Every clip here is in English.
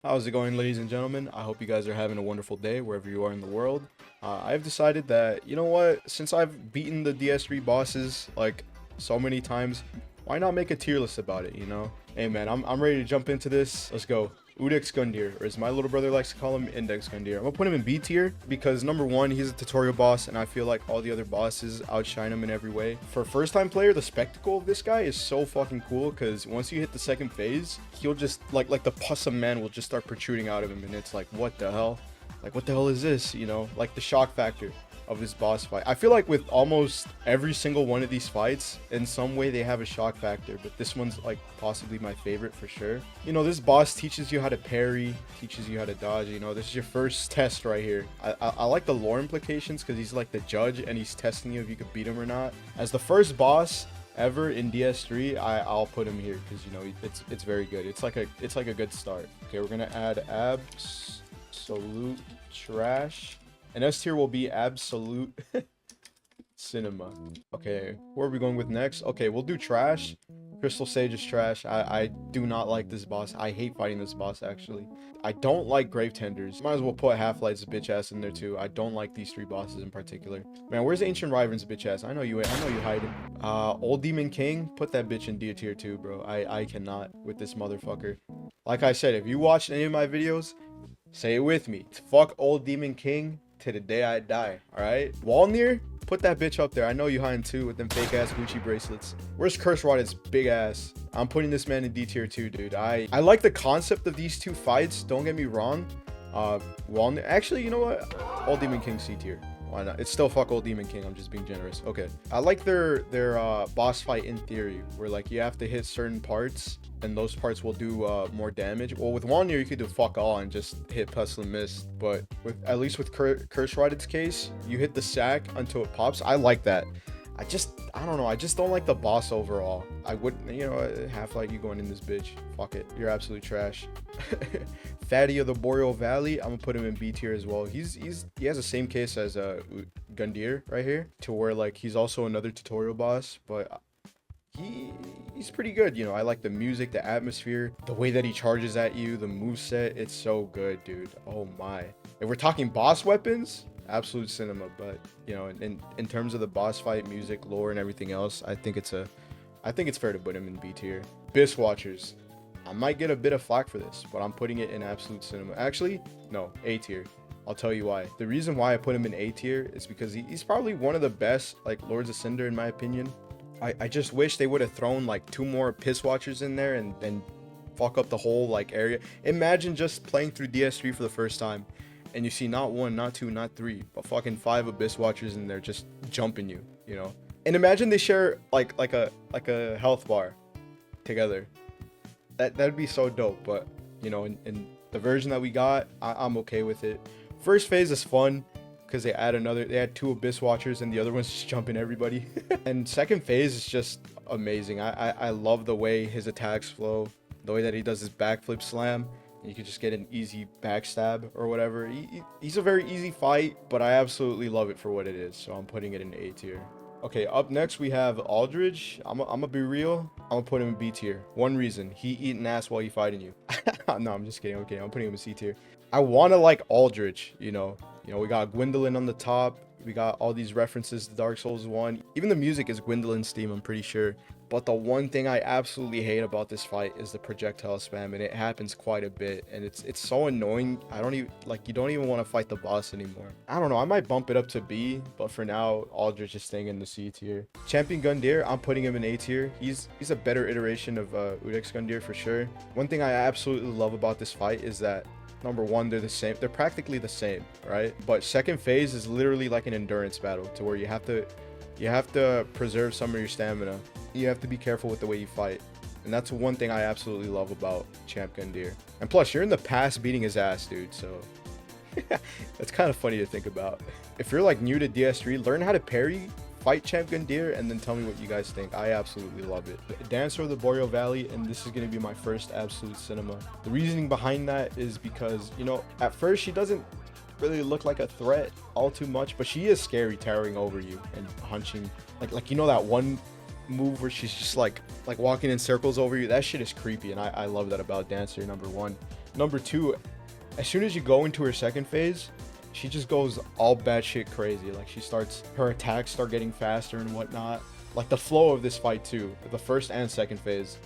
How's it going, ladies and gentlemen? I hope you guys are having a wonderful day wherever you are in the world. I've decided that, you know what, since I've beaten the DS3 bosses like so many times, why not make a tier list about it, you know? Hey man, I'm ready to jump into this. Let's go. Udex Gundyr, or as my little brother likes to call him, Index Gundyr. I'm gonna put him in B tier because number one, he's a tutorial boss, and I feel like all the other bosses outshine him in every way. For a first time player, the spectacle of this guy is so fucking cool because once you hit the second phase, he'll just like the pus of man will just start protruding out of him, and it's like, what the hell? Like, what the hell is this? You know, like the shock factor of this boss fight. I feel like with almost every single one of these fights, in some way they have a shock factor, but this one's like possibly my favorite for sure. You know, this boss teaches you how to parry, teaches you how to dodge. You know, this is your first test right here. I like the lore implications because he's like the judge and he's testing you if you could beat him or not. As the first boss ever in DS3, I'll put him here because, you know, it's very good. It's like a good start. Okay, we're gonna add absolute trash. And S tier will be absolute cinema. Okay, where are we going with next? Okay, we'll do trash. Crystal Sage is trash. I do not like this boss. I hate fighting this boss, actually. I don't like Grave Tenders. Might as well put Half-Light's bitch ass in there too. I don't like these three bosses in particular. Man, where's Ancient Wyvern's bitch ass? I know you hiding. Old Demon King, put that bitch in D tier too, bro. I cannot with this motherfucker. Like I said, if you watched any of my videos, say it with me. Fuck Old Demon King to the day I die, alright? Walnir, put that bitch up there. I know you hiding too with them fake ass Gucci bracelets. Where's Curse Rod's big ass? I'm putting this man in D tier too, dude. I like the concept of these two fights, don't get me wrong. Walnir, actually, you know what? Old Demon King C tier. Why not? It's still fuck Old Demon King. I'm just being generous. Okay. I like their boss fight in theory, where like you have to hit certain parts and those parts will do more damage. Well, with Walnir, you could do fuck all and just hit Pestilent Mist. But with at least with Curse Rod's case, you hit the sack until it pops. I like that. I don't know. I just don't like the boss overall. I wouldn't, you know, Half-Light, you going in this bitch. Fuck it. You're absolute trash. Fatty of the Boreal Valley, I'm gonna put him in B tier as well. He has the same case as Gundyr right here, to where like he's also another tutorial boss, but he's pretty good. You know, I like the music, the atmosphere, the way that he charges at you, the moveset. It's so good, dude. Oh my. If we're talking boss weapons, absolute cinema. But you know, in terms of the boss fight, music, lore, and everything else, I think it's fair to put him in B tier. Abyss Watchers, I might get a bit of flack for this, but I'm putting it in absolute cinema. Actually, no, A tier. I'll tell you why. The reason why I put him in A tier is because he's probably one of the best like Lords of Cinder in my opinion. I just wish they would have thrown like 2 more Abyss Watchers in there and fuck up the whole like area. Imagine just playing through DS3 for the first time and you see not 1, not 2, not 3, but fucking 5 Abyss Watchers in there just jumping you, you know. And imagine they share like a health bar together. That'd be so dope. But you know, in the version that we got, I'm okay with it. First phase is fun because they had 2 Abyss Watchers and the other one's just jumping everybody. And second phase is just amazing. I love the way his attacks flow, the way that he does his backflip slam. You could just get an easy backstab or whatever. He's a very easy fight, but I absolutely love it for what it is. So I'm putting it in A tier. Okay, up next we have Aldridge. I'm gonna be real. I'm gonna put him in B tier. One reason: he eating ass while he fighting you. No, I'm just kidding. Okay, I'm putting him in C tier. I wanna like Aldridge, you know. We got Gwendolyn on the top. We got all these references to Dark Souls 1. Even the music is Gwendolyn's theme, I'm pretty sure. But the one thing I absolutely hate about this fight is the projectile spam, and it happens quite a bit. And it's so annoying. You don't even want to fight the boss anymore. I don't know. I might bump it up to B, but for now, Aldrich is staying in the C tier. Champion Gundyr, I'm putting him in A tier. He's a better iteration of Udex Gundyr for sure. One thing I absolutely love about this fight is that number one, they're the same. They're practically the same, right? But second phase is literally like an endurance battle to where you have to preserve some of your stamina. You have to be careful with the way you fight. And that's one thing I absolutely love about Champ Gundyr. And plus, you're in the past beating his ass, dude, so that's kind of funny to think about. If you're like new to DS3, learn how to parry, fight Champ Gundyr, and then tell me what you guys think. I absolutely love it. Dancer of the Boreal Valley, and this is going to be my first absolute cinema. The reasoning behind that is because, you know, at first she doesn't really look like a threat all too much, but she is scary, towering over you and hunching. Like you know that one move where she's just like walking in circles over you? That shit is creepy, and I love that about Dancer number 1. Number 2, as soon as you go into her second phase, she just goes all batshit crazy. Like her attacks start getting faster and whatnot. Like the flow of this fight too, the first and second phase,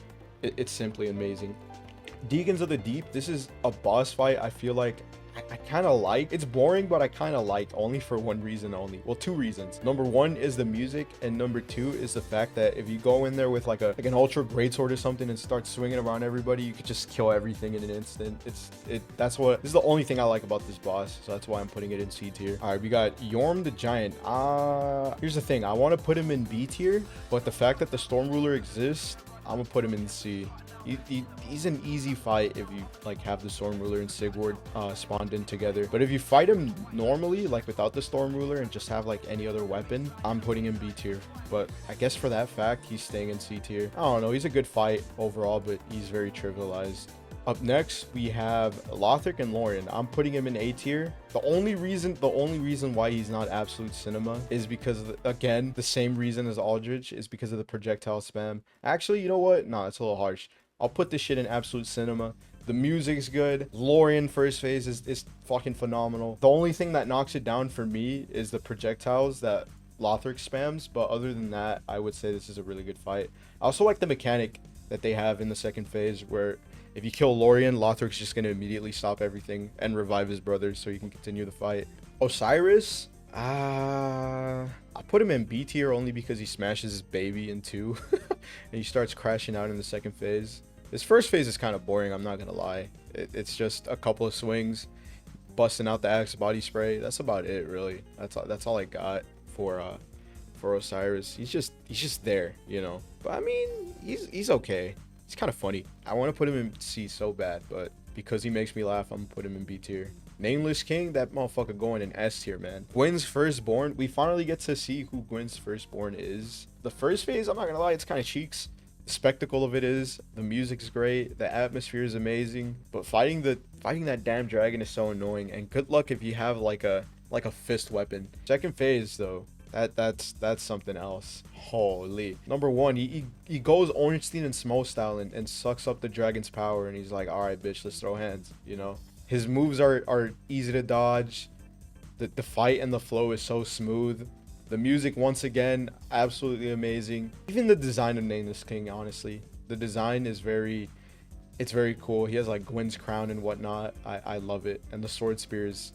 it's simply amazing. Deacons of the Deep, this is a boss fight I feel like I kind of like. It's boring, but I kind of like, only for one reason only. Well, 2 reasons. Number 1 is the music, and number 2 is the fact that if you go in there with like an ultra greatsword or something and start swinging around everybody, you could just kill everything in an instant. This is the only thing I like about this boss, so that's why I'm putting it in C tier. All right, we got Yorm the Giant. Here's the thing. I want to put him in B tier, but the fact that the Storm Ruler exists, I'm gonna put him in C. He's an easy fight if you like have the Storm Ruler and Sigward spawned in together. But if you fight him normally, like without the Storm Ruler and just have like any other weapon, I'm putting him B tier. But I guess for that fact, he's staying in C tier. I don't know. He's a good fight overall, but he's very trivialized. Up next, we have Lothric and Lorien. I'm putting him in A tier. The only reason why he's not absolute cinema is because of again, the same reason as Aldrich, is because of the projectile spam. Actually, you know what? No, it's a little harsh. I'll put this shit in absolute cinema. The music's good. Lorien first phase is fucking phenomenal. The only thing that knocks it down for me is the projectiles that Lothric spams, but other than that, I would say this is a really good fight. I also like the mechanic that they have in the second phase where if you kill Lorien, Lothric's just going to immediately stop everything and revive his brothers so you can continue the fight. Osiris, I put him in B tier only because he smashes his baby in 2 and he starts crashing out in the second phase. This first phase is kind of boring, I'm not going to lie. It's just a couple of swings, busting out the axe body spray. That's about it, really. That's all I got for Osiris. He's just there, you know. But I mean, he's okay. He's kind of funny. I want to put him in C so bad, but because he makes me laugh, I'm gonna put him in B tier. Nameless King, that motherfucker going in S tier, man. Gwyn's Firstborn, we finally get to see who Gwyn's Firstborn is. The first phase, I'm not gonna lie, it's kind of cheeks. The spectacle of it is, the music's great, the atmosphere is amazing, but fighting that damn dragon is so annoying. And good luck if you have like a fist weapon. Second phase though, that's something else. Holy. Number 1, he goes Ornstein and Smo style and sucks up the dragon's power, and he's like, all right, bitch, let's throw hands, you know. His moves are easy to dodge. The fight and the flow is so smooth. The music, once again, absolutely amazing. Even the design of Nameless King, honestly, the design is very cool. He has like Gwyn's crown and whatnot. I love it. And the sword spear is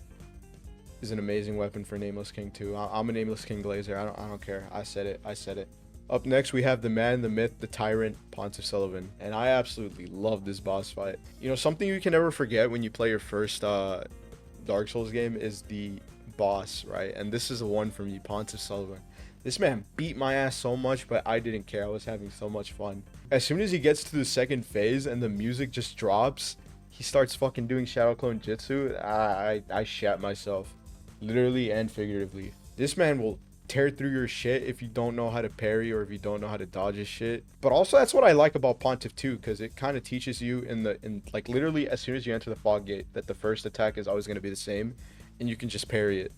an amazing weapon for Nameless King too. I'm a Nameless King glazer. I don't care. I said it. Up next, we have the man, the myth, the tyrant, Pontiff Sullivan. And I absolutely love this boss fight. You know, something you can never forget when you play your first Dark Souls game is the boss, right? And this is the one for me, Pontiff Sullivan. This man beat my ass so much, but I didn't care. I was having so much fun. As soon as he gets to the second phase and the music just drops, he starts fucking doing Shadow Clone Jutsu. I shat myself. Literally and figuratively. This man will tear through your shit if you don't know how to parry or if you don't know how to dodge his shit. But also that's what I like about Pontiff too, because it kind of teaches you in like literally as soon as you enter the fog gate that the first attack is always going to be the same and you can just parry it.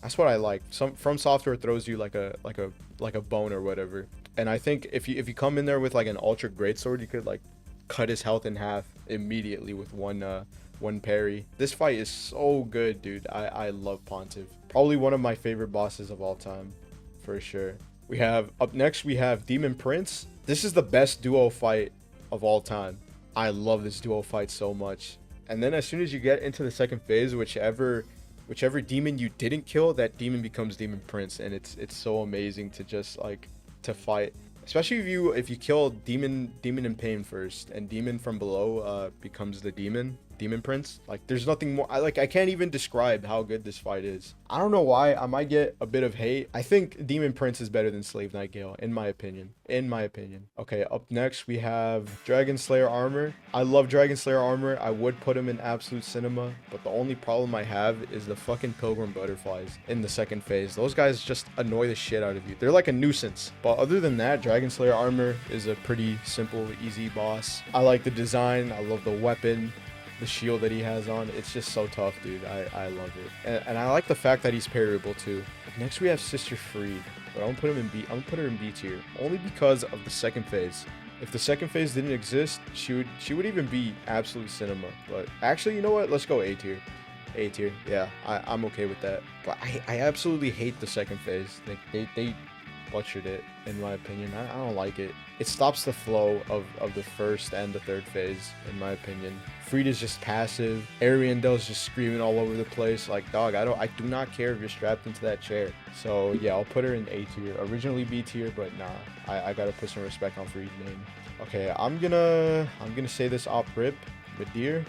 That's what I like. From Software throws you like a bone or whatever. And I think if you come in there with like an ultra greatsword, you could like cut his health in half immediately with one parry. This fight is so good, dude. I love Pontiff. Probably one of my favorite bosses of all time, for sure. Up next we have Demon Prince. This is the best duo fight of all time. I love this duo fight so much. And then as soon as you get into the second phase, whichever demon you didn't kill, that demon becomes Demon Prince, and it's so amazing to just like to fight. Especially if you kill demon in pain first, and demon from below becomes the demon Prince. Like there's nothing more. I can't even describe how good this fight is. I don't know why. I might get a bit of hate. I think Demon Prince is better than Slave Knight Gale, in my opinion. Okay, up next we have Dragon Slayer Armor. I love Dragon Slayer Armor. I would put him in absolute cinema, but the only problem I have is the fucking Pilgrim Butterflies in the second phase. Those guys just annoy the shit out of you. They're like a nuisance. But other than that, Dragon Slayer Armor is a pretty simple, easy boss. I like the design. I love the weapon. The shield that he has on, it's just so tough, dude. I love it. And I like the fact that he's parryable too. Next we have Sister Freed, but I'm gonna put her in B tier only because of the second phase. If the second phase didn't exist, she would even be absolute cinema. But actually, you know what? Let's go A tier. A tier. Yeah, I'm okay with that. But I absolutely hate the second phase. They butchered it, in my opinion. I don't like it. It stops the flow of the first and the third phase, in my opinion. Frida's just passive. Ariandel's just screaming all over the place. Like, dog, I do not care if you're strapped into that chair. So yeah, I'll put her in A tier. Originally B tier, but nah, I gotta put some respect on Frida's name. Okay, I'm gonna say this off rip. Madeir.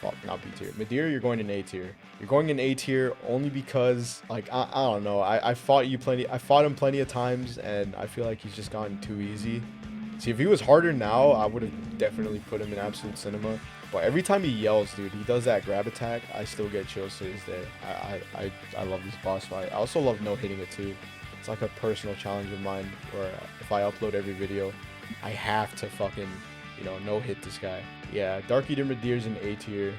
Fuck, not B tier. Madeir, you're going in A tier. You're going in A tier only because, like, I don't know. I fought him plenty of times, and I feel like he's just gotten too easy. See, if he was harder now, I would have definitely put him in absolute cinema. But every time he yells, dude, he does that grab attack, I still get chills to this day. I love this boss fight. I also love no hitting it too. It's like a personal challenge of mine where if I upload every video, I have to fucking, you know, no hit this guy. Yeah, Dark Eater Madeir's in A tier.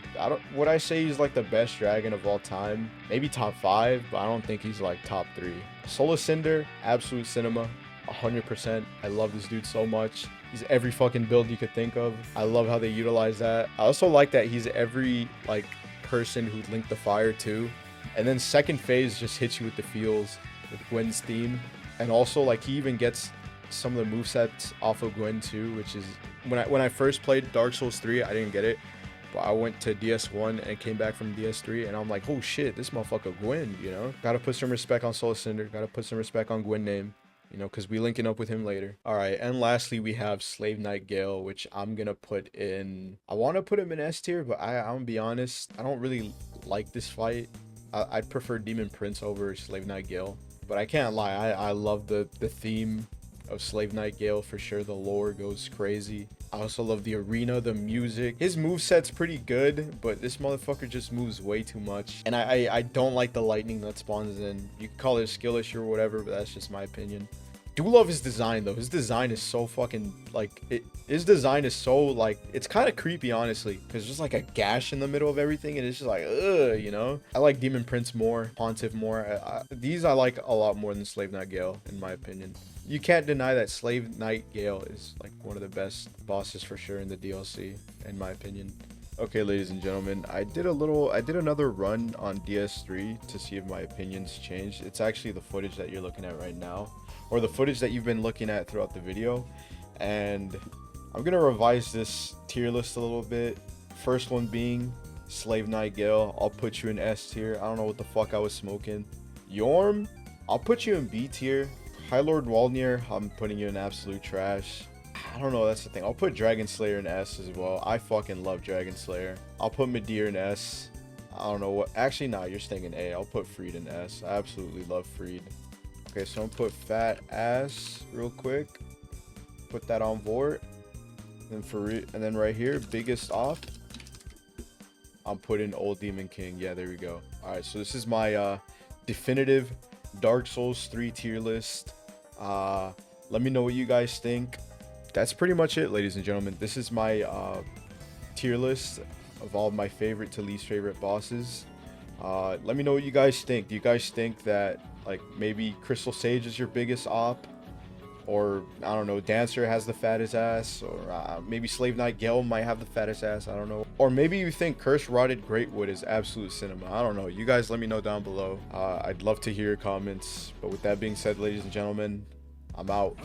Would I say he's like the best dragon of all time? Maybe top 5, but I don't think he's like top 3. Solar Cinder, absolute cinema, 100%. I love this dude so much. He's every fucking build you could think of. I love how they utilize that. I also like that he's every like person who linked the fire too. And then second phase just hits you with the feels with Gwen's theme. And also like he even gets some of the movesets off of Gwen too, which is when I first played Dark Souls 3, I didn't get it. But I went to DS1 and came back from DS3 and I'm like, oh shit, this motherfucker Gwen, you know? Gotta put some respect on Soul Cinder, gotta put some respect on Gwen name, you know, because we linking up with him later. All right, and lastly we have Slave Knight Gale, which I'm gonna put in, I want to put him in S tier, but I'm gonna be honest, I don't really like this fight. I'd prefer Demon Prince over Slave Knight Gale, but I can't lie, I love the theme of Slave Knight Gale for sure. The lore goes crazy. I also love the arena, the music. His moveset's pretty good, but this motherfucker just moves way too much. And I don't like the lightning that spawns in. You can call it a skill issue or whatever, but that's just my opinion. Do love his design though. His design is so fucking like his design is so like, it's kind of creepy honestly, because there's just like a gash in the middle of everything and it's just like ugh, you know. I like Demon Prince more, Pontiff more. These I like a lot more than Slave Knight Gale in my opinion. You can't deny that Slave Knight Gale is like one of the best bosses for sure in the DLC in my opinion. Okay, ladies and gentlemen, I did another run on DS3 to see if my opinions changed. It's actually the footage that you're looking at right now, or the footage that you've been looking at throughout the video, and I'm gonna revise this tier list a little bit. First one being Slave Knight Gale. I'll put you in S tier. I don't know what the fuck I was smoking. Yorm, I'll put you in B tier. High Lord Walnir, I'm putting you in absolute trash. I don't know, that's the thing. I'll put Dragon Slayer in S as well. I fucking love Dragon Slayer. I'll put Madeir in S. I don't know what. Actually, nah, you're staying in A. I'll put Freed in S. I absolutely love Freed. Okay, so I'm gonna put Fat Ass real quick. Put that on board. And then right here, biggest off. I'm putting Old Demon King. Yeah, there we go. All right, so this is my definitive Dark Souls 3 tier list. Let me know what you guys think. That's pretty much it, ladies and gentlemen. This is my tier list of all my favorite to least favorite bosses. Let me know what you guys think. Do you guys think that like maybe Crystal Sage is your biggest op, or I don't know, Dancer has the fattest ass, or maybe Slave Knight Gale might have the fattest ass, I don't know, or maybe you think Curse Rotted Greatwood is absolute cinema. I don't know. You guys let me know down below. I'd love to hear your comments. But with that being said, ladies and gentlemen, I'm out.